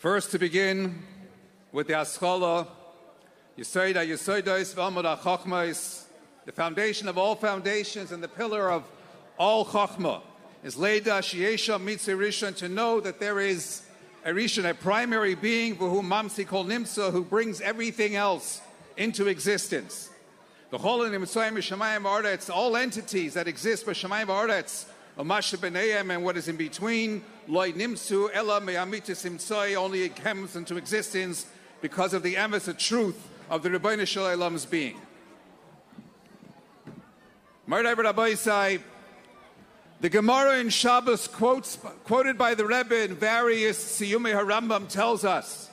First, to begin with the Aschala, Yisoida Yisoidos V'Amud HaChochmos, the foundation of all foundations and the pillar of all Chochmah, is Leida Shiesha Mitzvah Rishon, to know that there is a Rishon, a primary being, V'hu Mamsi Kol Nimtza, who brings everything else into existence. The whole in Mitzrayim, Shamayim V'Aretz, all entities that exist by Shamayim V'Aretz, Umasha B'neihem, and what is in between, Loi Nimtzu Ela Me'amitis Imtzai, only it comes into existence because of the emes, the truth of the Rebbeinu Shel Olam's being. The Gemara in Shabbos quoted by the Rebbe in various Siyumei HaRambam tells us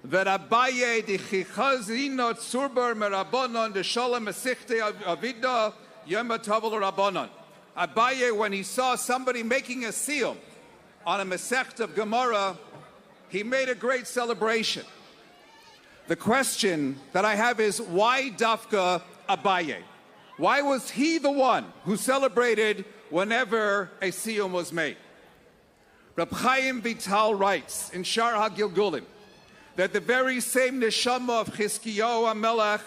that Abaye di Chichazino Tzurber Merabonon de Sholem Mesichte Avida Yom Tavol Rabbonon. Abaye, when he saw somebody making a seal on a Masech of Gemara, he made a great celebration. The question that I have is, why Dafka Abaye? Why was he the one who celebrated whenever a siyum was made? Reb Chaim Vital writes in Shar HaGilgulim that the very same neshama of Chizkiyahu HaMelech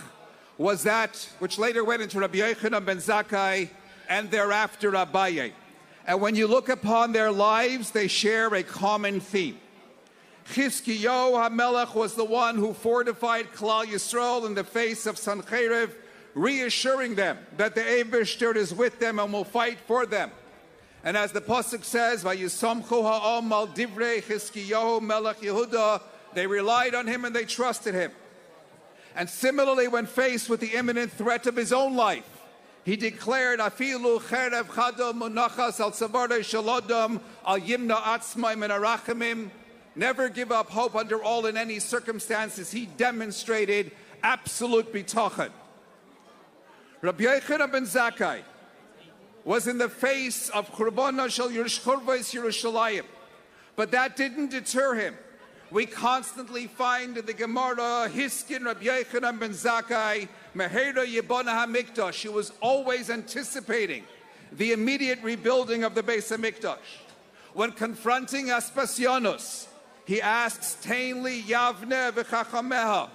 was that which later went into Rabbi Yochanan ben Zakkai and thereafter Abaye. And when you look upon their lives, they share a common theme. Chizkiyahu HaMelech was the one who fortified Klal Yisrael in the face of Sancheriv, reassuring them that the Eibishter is with them and will fight for them. And as the Pasuk says, Vayisomchu ha'om al divrei Chizkiyahu Melech Yehuda, they relied on him and they trusted him. And similarly, when faced with the imminent threat of his own life, he declared, Afilu cherev chado munachas al tzavarei shalodam al yimna atzmai min arachamim. Never give up hope under all and any circumstances. He demonstrated absolute bitachon. Rabbi Yochanan ben Zakkai was in the face of Churbanah shel Churvos Yerushalayim, but that didn't deter him. We constantly find in the Gemara, Hiskin Rabbi Yochanan ben Zakkai, Mehera Yibona HaMikdash. He was always anticipating the immediate rebuilding of the Beis HaMikdash. When confronting Aspasionos, he asks, Tainli Yavne v'chachameha.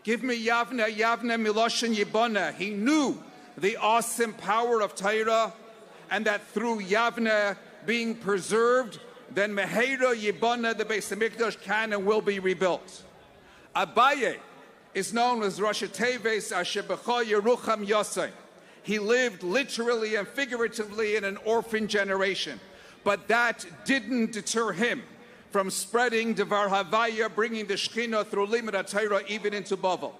Give me Yavne Miloshin Yibona. He knew the awesome power of Torah, and that through Yavne being preserved, then Mehera Yibona, the Beis HaMikdash, can and will be rebuilt. Abaye is known as Rosh Teves Asher B'cho Yerucham Yosei. He lived literally and figuratively in an orphan generation, but that didn't deter him from spreading Devar Havaya, bringing the Shekhinah through Limud HaTorah even into Bavel.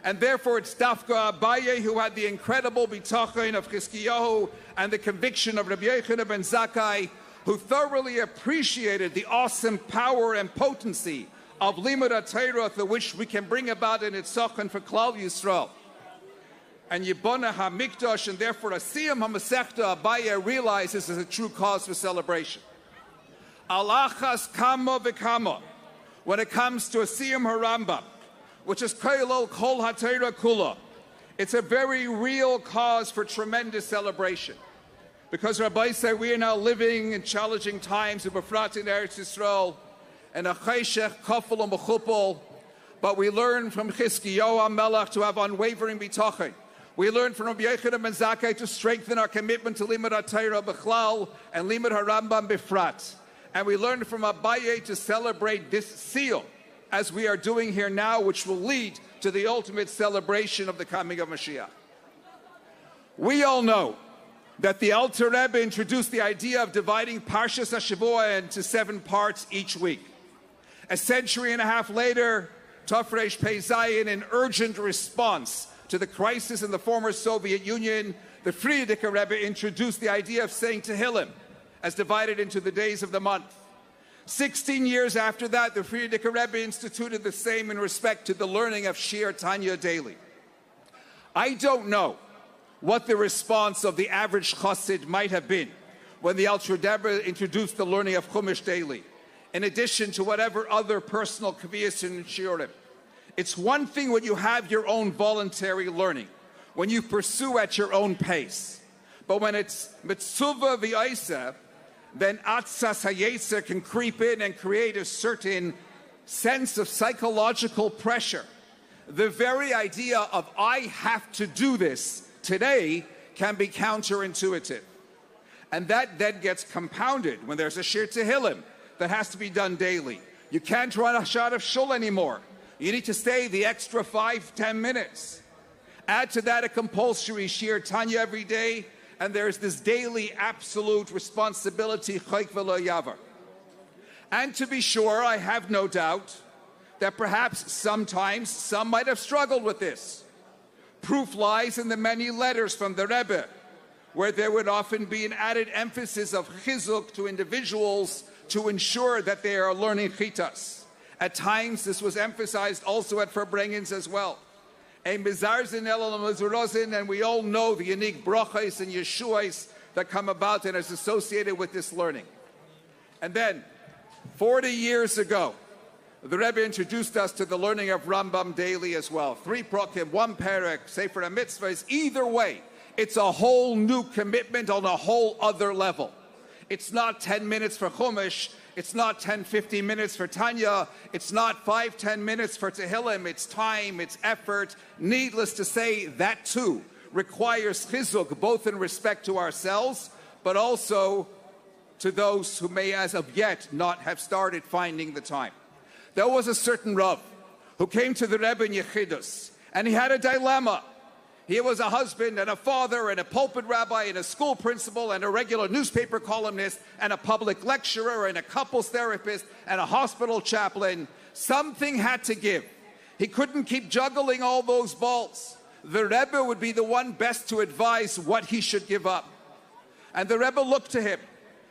And therefore it's Dafka Abaye who had the incredible bitachon of Chizkiyahu and the conviction of Rabbi Yochanan ben Zakkai, who thoroughly appreciated the awesome power and potency of Limud HaTorah, through which we can bring about an itzachon for Klal Yisrael. And Yibona HaMikdash, and therefore Asiyam HaMasechta, Abaye realizes is a true cause for celebration. Alachas Kama V'Kama, when it comes to Asiyam HaRambam, which is Kailol Kol HaTorah Kula, it's a very real cause for tremendous celebration. Because Rabbi say we are now living in challenging times of Befrat in Eretz Yisrael, and a Chayshech, Kafel, and Mechupel, but we learn from Chizkiyahu HaMelech to have unwavering bitachon. We learn from Rabbi Yochanan ben Zakkai to strengthen our commitment to Limud HaTorah B'chlal and Limud HaRambam Befrat. And we learn from Abaye to celebrate this seal, as we are doing here now, which will lead to the ultimate celebration of the coming of Mashiach. We all know that the Alter Rebbe introduced the idea of dividing Parshas HaShavua into 7 parts each week. A century and a half later, Tafresh Pei Zayin, in urgent response to the crisis in the former Soviet Union, the Frierdiker Rebbe introduced the idea of saying Tehillim as divided into the days of the month. 16 years after that, the Frierdiker Rebbe instituted the same in respect to the learning of Shir Tanya daily. I don't know what the response of the average chassid might have been when the Alter Rebbe introduced the learning of Chumash daily, in addition to whatever other personal kaviyas and shiurim. It's one thing when you have your own voluntary learning, when you pursue at your own pace. But when it's mitzvah v'yaisa, then atzas hayeser can creep in and create a certain sense of psychological pressure. The very idea of I have to do this today can be counterintuitive. And that then gets compounded when there's a shir tehillim that has to be done daily. You can't run a shot of shul anymore. You need to stay the extra 5-10 minutes. Add to that a compulsory shir Tanya every day, and there's this daily absolute responsibility, chayk v'lo yavar. And to be sure, I have no doubt that perhaps sometimes some might have struggled with this. Proof lies in the many letters from the Rebbe, where there would often be an added emphasis of chizuk to individuals to ensure that they are learning chitas. At times, this was emphasized also at Verbrengens as well. And we all know the unique brachos and yeshuas that come about and is associated with this learning. And then, 40 years ago, the Rebbe introduced us to the learning of Rambam daily as well. 3 prokim, 1 perek, Sefer HaMitzvahs. Either way, it's a whole new commitment on a whole other level. It's not 10 minutes for Chumash. It's not 10-15 minutes for Tanya. It's not 5-10 minutes for Tehillim. It's time, it's effort. Needless to say, that too requires chizuk, both in respect to ourselves, but also to those who may as of yet not have started finding the time. There was a certain Rav who came to the Rebbe in Yechidus, and he had a dilemma. He was a husband and a father and a pulpit rabbi and a school principal and a regular newspaper columnist and a public lecturer and a couples therapist and a hospital chaplain. Something had to give. He couldn't keep juggling all those balls. The Rebbe would be the one best to advise what he should give up. And the Rebbe looked to him,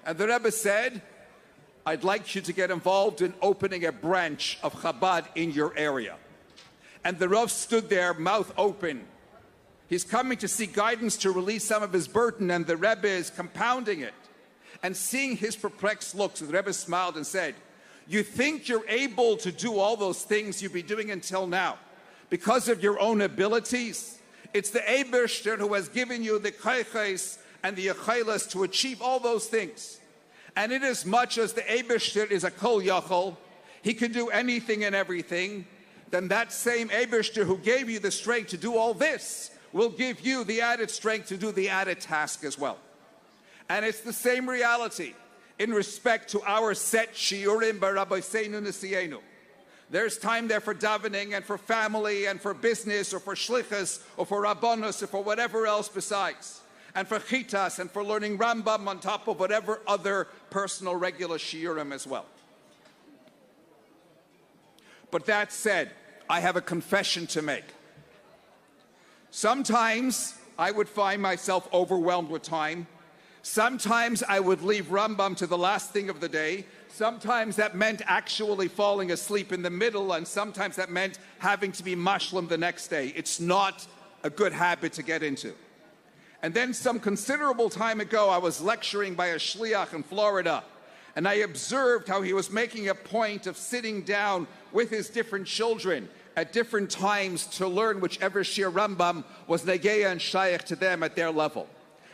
and the Rebbe said, I'd like you to get involved in opening a branch of Chabad in your area. And the Rav stood there, mouth open. He's coming to seek guidance to release some of his burden, and the Rebbe is compounding it. And seeing his perplexed looks, the Rebbe smiled and said, you think you're able to do all those things you've been doing until now because of your own abilities? It's the Eibishter who has given you the kayches and the yechelas to achieve all those things. And inasmuch as the Eibishter is a kol yachol, he can do anything and everything, then that same Eibishter who gave you the strength to do all this will give you the added strength to do the added task as well. And it's the same reality in respect to our set shiurim b'Rabbeinu Nesienu. There's time there for davening and for family and for business or for shlichus or for rabbanos or for whatever else besides. And for chitas and for learning Rambam on top of whatever other personal regular shiurim as well. But that said, I have a confession to make. Sometimes I would find myself overwhelmed with time. Sometimes I would leave Rambam to the last thing of the day. Sometimes that meant actually falling asleep in the middle, and sometimes that meant having to be mashlim the next day. It's not a good habit to get into. And then some considerable time ago, I was lecturing by a shliach in Florida, and I observed how he was making a point of sitting down with his different children at different times to learn whichever shir Rambam was negeya and shaykh to them at their level.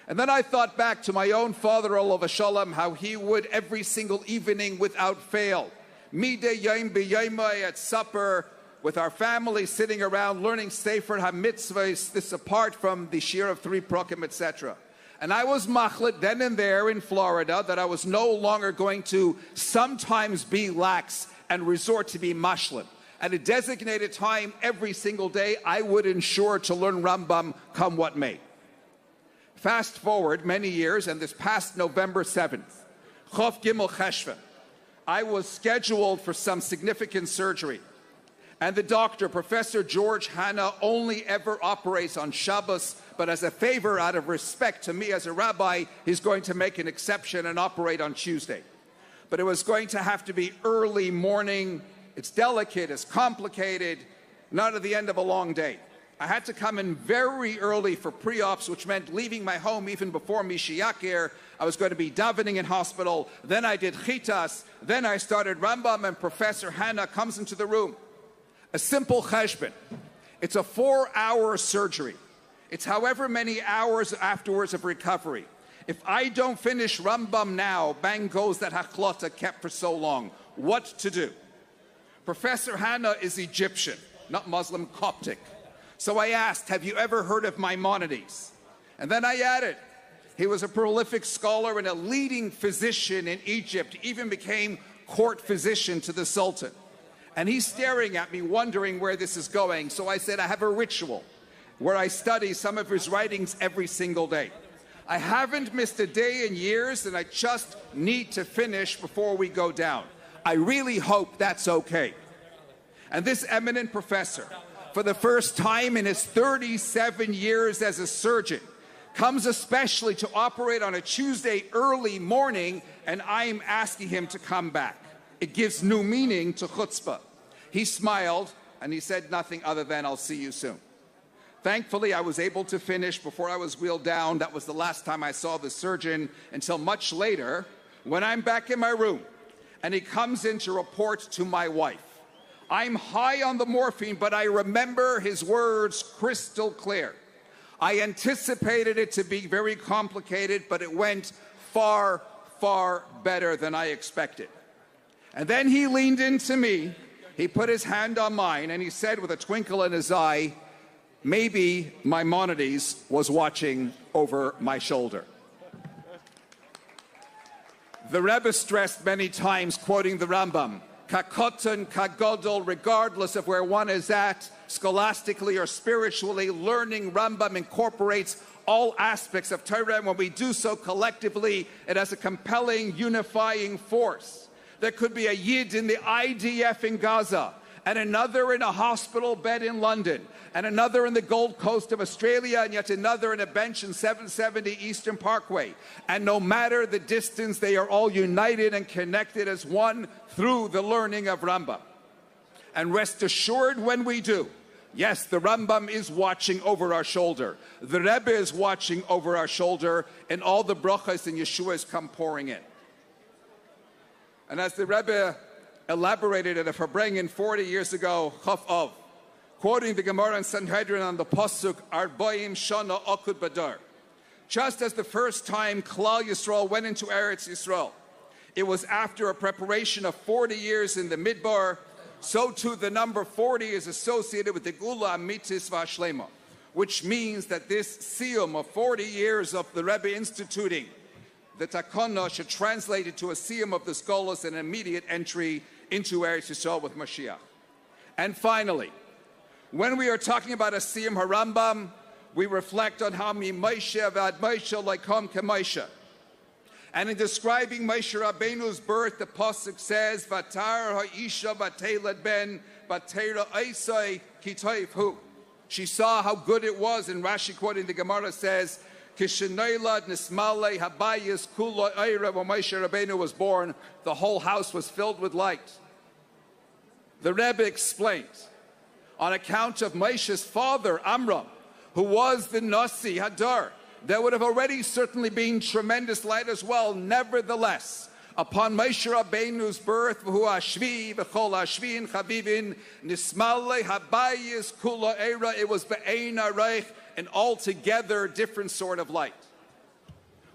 And then I thought back to my own father, olav shalom, how he would every single evening without fail, midei yom b'yomai at supper, with our family sitting around learning Sefer HaMitzvahs, this apart from the shir of 3 prokim, etc. And I was machlit then and there in Florida that I was no longer going to sometimes be lax and resort to be mashlim. At a designated time every single day, I would ensure to learn Rambam come what may. Fast forward many years, and this past November 7th, Chof Gimel Cheshvan, I was scheduled for some significant surgery. And the doctor, Professor George Hanna, only ever operates on Shabbos, but as a favor, out of respect to me as a rabbi, he's going to make an exception and operate on Tuesday. But it was going to have to be early morning. It's delicate, it's complicated, not at the end of a long day. I had to come in very early for pre-ops, which meant leaving my home even before Mishiyakir. I was going to be davening in hospital. Then I did chitas. Then I started Rambam, and Professor Hanna comes into the room. A simple cheshbon. It's a 4-hour surgery. It's however many hours afterwards of recovery. If I don't finish Rambam now, bang goes that hachlata kept for so long. What to do? Professor Hanna is Egyptian, not Muslim, Coptic. So I asked, have you ever heard of Maimonides? And then I added, he was a prolific scholar and a leading physician in Egypt, even became court physician to the Sultan. And he's staring at me, wondering where this is going. So I said, I have a ritual where I study some of his writings every single day. I haven't missed a day in years, and I just need to finish before we go down. I really hope that's okay. And this eminent professor, for the first time in his 37 years as a surgeon, comes especially to operate on a Tuesday early morning, and I'm asking him to come back. It gives new meaning to chutzpah. He smiled, and he said nothing other than, I'll see you soon. Thankfully, I was able to finish before I was wheeled down. That was the last time I saw the surgeon until much later, when I'm back in my room, and he comes in to report to my wife. I'm high on the morphine, but I remember his words crystal clear. I anticipated it to be very complicated, but it went far, far better than I expected. And then he leaned into me, he put his hand on mine, and he said with a twinkle in his eye, maybe Maimonides was watching over my shoulder. The Rebbe stressed many times, quoting the Rambam, Kakotan, Kagodol, regardless of where one is at, scholastically or spiritually, learning Rambam incorporates all aspects of Torah, and when we do so collectively, it has a compelling, unifying force. There could be a Yid in the IDF in Gaza, and another in a hospital bed in London, and another in the Gold Coast of Australia, and yet another in a bench in 770 Eastern Parkway. And no matter the distance, they are all united and connected as one through the learning of Rambam. And rest assured, when we do, yes, the Rambam is watching over our shoulder. The Rebbe is watching over our shoulder, and all the brachas and Yeshuas come pouring in. And as the Rebbe elaborated at a Farbrengen 40 years ago, Chaf Av, quoting the Gemara in Sanhedrin on the Pasuk, Arbaim Shana Akud Badar. Just as the first time Klal Yisrael went into Eretz Yisrael, it was after a preparation of 40 years in the Midbar, so too the number 40 is associated with the Gula Amitis Vashlema, which means that this siyum of 40 years of the Rebbe instituting the Takana should translate into a siyum of the Skolos and immediate entry into Eretz Yisrael with Mashiach. And finally, when we are talking about a siyum harambam, we reflect on how mi Moshe v'ad Moshe laikom keMoshe. And in describing Moshe Rabbeinu's birth, the pasuk says, "Vatar ha'isha v'teilad ben v'teira eisai kitayv hu." She saw how good it was, and Rashi, quoting the Gemara, says, "Kisheneilad nismalei habayis kulo eira." When Moshe Rabbeinu was born, the whole house was filled with light. The Rebbe explains, on account of Moshe's father, Amram, who was the Nasi Hadar, there would have already certainly been tremendous light as well. Nevertheless, upon Moshe Rabbeinu's birth, v'hu ashvi v'chol ashvin chavivin nismalei habayis kula eira, it was be'ein areich, an altogether different sort of light.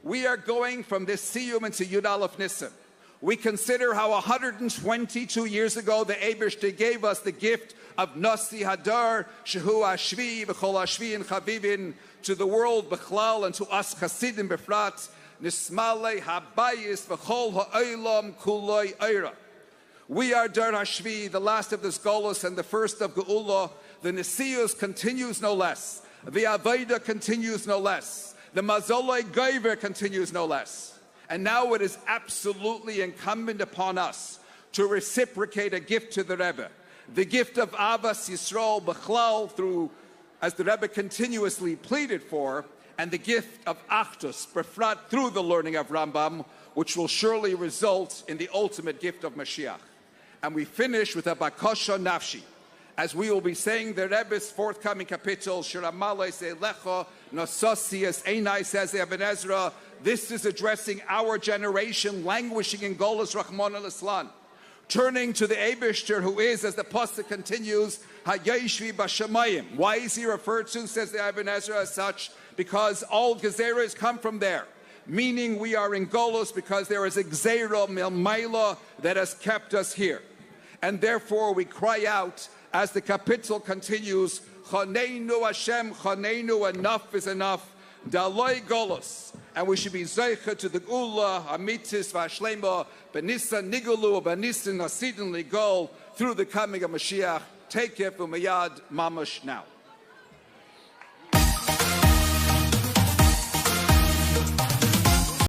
We are going from this siyum into Yud Aleph Nisan. We consider how 122 years ago the Eibishter gave us the gift of Nasi Hadar, Shehu Ashvi, V'chol Ashvi and Chavivin, to the world B'chlal and to us Chasidim Befrat, Nismalei Habayis V'chol Ha'olam Kuloi Eira. We are Dar Hashvi, the last of the Skolos and the first of Geula. The Nesius continues no less. The Aveda continues no less. The Mazolei Geiver continues no less. And now it is absolutely incumbent upon us to reciprocate a gift to the Rebbe. The gift of Avas Yisrael B'chlal, through, as the Rebbe continuously pleaded for, and the gift of Achdus Befrat through the learning of Rambam, which will surely result in the ultimate gift of Mashiach. And we finish with a Bakosha Nafshi, as we will be saying the Rebbe's forthcoming kapitel, Shiramalei Seilecha Nososias Einai, says Ibn Ezra. This is addressing our generation languishing in Golas Rahman al-Islam, turning to the Eibishter, who is, as the pasuk continues, Hayeshvi Bashamayim. Why is he referred to, says the Ibn Ezra, as such? Because all Gezeras come from there. meaning we are in Golos because there is a Gzeira Milmaila that has kept us here. And therefore we cry out as the kapitel continues, Chaneinu Hashem, Chaneinu, enough is enough, Daloi Golos. And we should be Zeicha to the Gula, Amitis, Vashlema, Benissa Nigulu, Benissin Hasidin Ligol, through the coming of Mashiach. Take it from Mayad Mamash now.